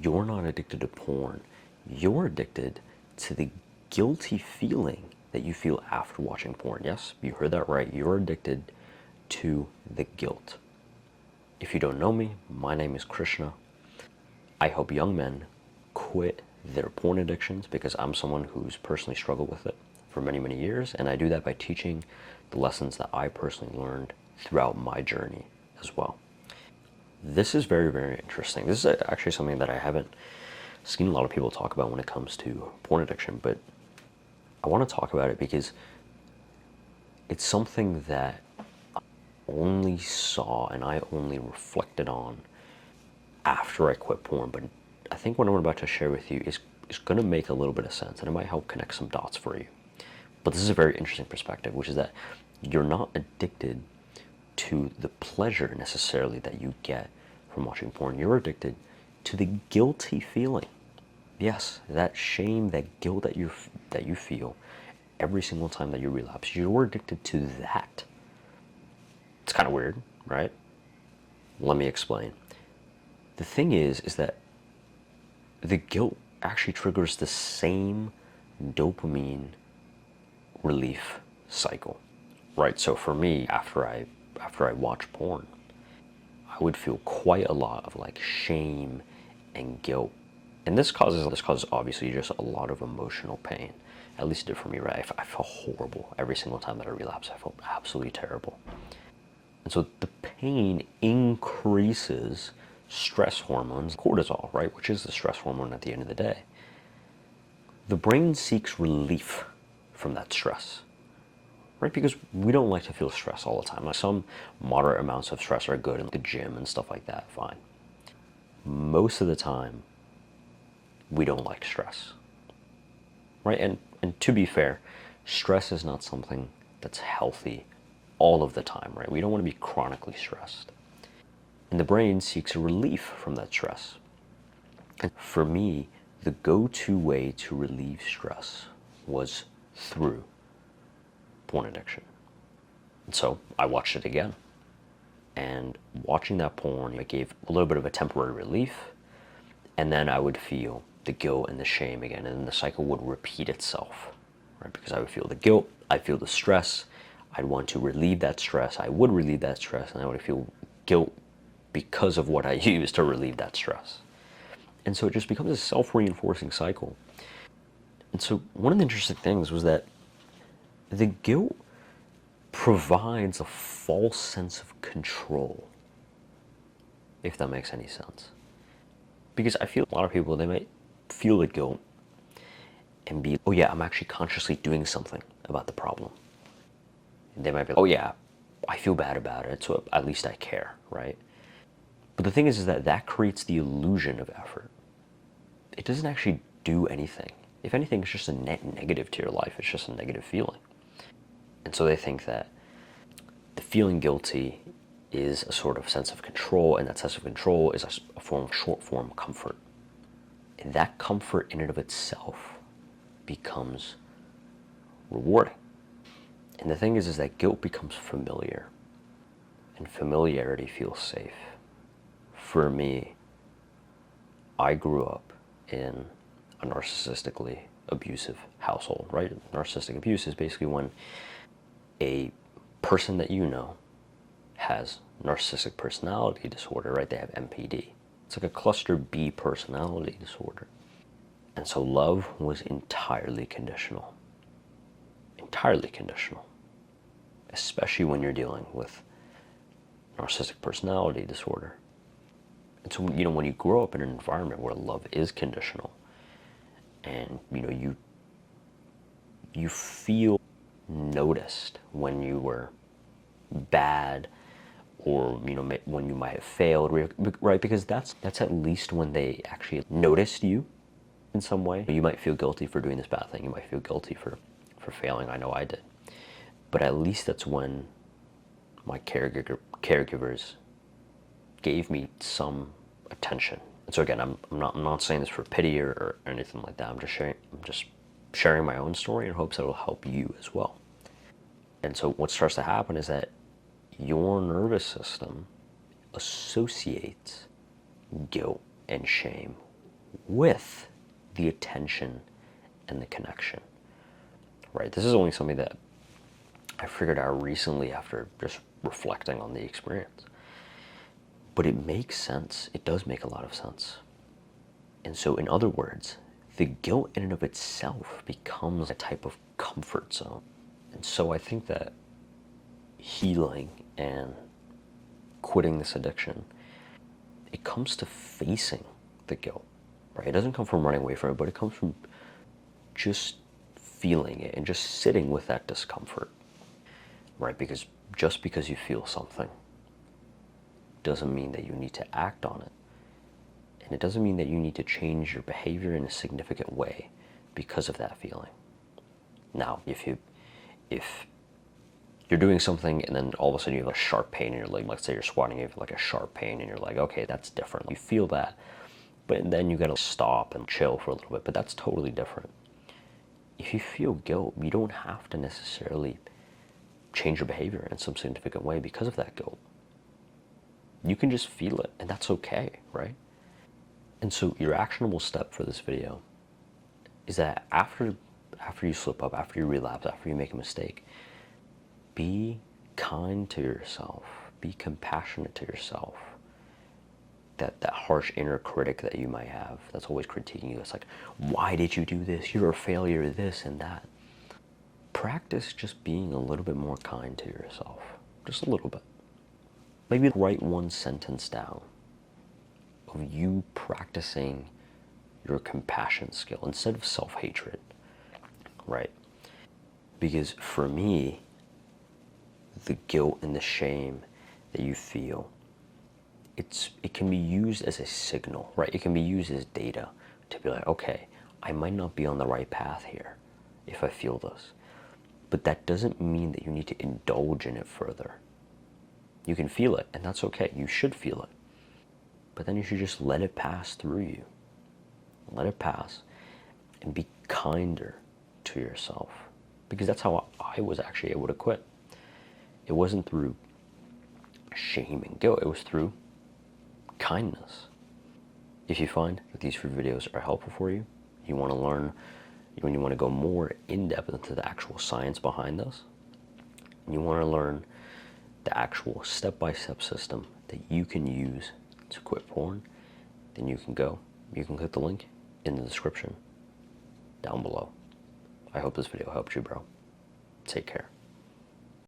You're not addicted to porn. You're addicted to the guilty feeling that you feel after watching porn. Yes, you heard that right. You're addicted to the guilt. If you don't know me, my name is Krishna. I help young men quit their porn addictions because I'm someone who's personally struggled with it for many, many years, and I do that by teaching the lessons that I personally learned throughout my journey as well. This is very, very interesting. This is actually something that I haven't seen a lot of people talk about when it comes to porn addiction, but I want to talk about it because it's something that I only saw and I only reflected on after I quit porn. But I think what I'm about to share with you is going to make a little bit of sense and it might help connect some dots for you. But this is a very interesting perspective, which is that you're not addicted to the pleasure necessarily that you get from watching porn. You're addicted to the guilty feeling. Yes, that shame, that guilt that you feel every single time that you relapse. You're addicted to that. It's kind of weird, right? Let me explain. The thing is that the guilt actually triggers the same dopamine relief cycle, right? So for me, after I watch porn, I would feel quite a lot of like shame and guilt. And this causes obviously just a lot of emotional pain. At least it did for me, right? I felt horrible every single time that I relapsed. I felt absolutely terrible. And so the pain increases stress hormones, cortisol, right? Which is the stress hormone at the end of the day. The brain seeks relief from that stress, right? Because we don't like to feel stress all the time. Like some moderate amounts of stress are good in the gym and stuff like that, fine. Most of the time, we don't like stress, right? And to be fair, stress is not something that's healthy all of the time, right? We don't want to be chronically stressed. And the brain seeks a relief from that stress. And for me, the go-to way to relieve stress was through porn addiction. And so I watched it again. And watching that porn, it gave a little bit of a temporary relief. And then I would feel the guilt and the shame again. And then the cycle would repeat itself, right? Because I would feel the guilt, I'd feel the stress. I'd want to relieve that stress. I would relieve that stress. And I would feel guilt because of what I used to relieve that stress. And so it just becomes a self-reinforcing cycle. And so one of the interesting things was that the guilt provides a false sense of control, if that makes any sense. Because I feel a lot of people, they might feel the guilt and be, oh yeah, I'm actually consciously doing something about the problem. And they might be, oh yeah, I feel bad about it, so at least I care, right? But the thing is that creates the illusion of effort. It doesn't actually do anything. If anything, it's just a net negative to your life. It's just a negative feeling. And so they think that the feeling guilty is a sort of sense of control, and that sense of control is a form of short-form comfort. And that comfort in and of itself becomes rewarding. And the thing is that guilt becomes familiar, and familiarity feels safe. For me, I grew up in a narcissistically abusive household, right? Narcissistic abuse is basically when a person that you know has narcissistic personality disorder, right? They have NPD. It's like a cluster B personality disorder. And so love was entirely conditional. Entirely conditional. Especially when you're dealing with narcissistic personality disorder. And so, when you grow up in an environment where love is conditional, and, you feel noticed when you were bad, or, when you might have failed, right? Because that's at least when they actually noticed you in some way. You might feel guilty for doing this bad thing. You might feel guilty for failing. I know I did. But at least that's when my caregivers gave me some attention. And so again, I'm not saying this for pity or anything like that. I'm just sharing my own story in hopes that it'll help you as well. And so what starts to happen is that your nervous system associates guilt and shame with the attention and the connection, right? This is only something that I figured out recently after just reflecting on the experience. But it makes sense. It does make a lot of sense. And so, in other words, the guilt in and of itself becomes a type of comfort zone. And so I think that healing and quitting this addiction, it comes to facing the guilt, right? It doesn't come from running away from it, but it comes from just feeling it and just sitting with that discomfort, right? Because just because you feel something doesn't mean that you need to act on it. And it doesn't mean that you need to change your behavior in a significant way because of that feeling. Now, if you're doing something and then all of a sudden you have a sharp pain in your leg, let's say you're squatting, you have like a sharp pain in your leg, okay, that's different. You feel that, but then you gotta stop and chill for a little bit, but that's totally different. If you feel guilt, you don't have to necessarily change your behavior in some significant way because of that guilt. You can just feel it, and that's okay, right? And so your actionable step for this video is that after you slip up, after you relapse, after you make a mistake, be kind to yourself, be compassionate to yourself. That harsh inner critic that you might have that's always critiquing you, it's like, why did you do this? You're a failure, this and that. Practice just being a little bit more kind to yourself, just a little bit. Maybe write one sentence down of you practicing your compassion skill instead of self-hatred, right? Because for me, the guilt and the shame that you feel, it can be used as a signal, right? It can be used as data to be like, okay, I might not be on the right path here if I feel this. But that doesn't mean that you need to indulge in it further. You can feel it, and that's okay. You should feel it. But then you should just let it pass through you. Let it pass and be kinder to yourself. Because that's how I was actually able to quit. It wasn't through shame and guilt. It was through kindness. If you find that these 3 videos are helpful for you, you want to learn, when you want to go more in depth into the actual science behind this, and you want to learn the actual step-by-step system that you can use to quit porn, then you can click the link in the description down below. I hope this video helped you, bro. Take care.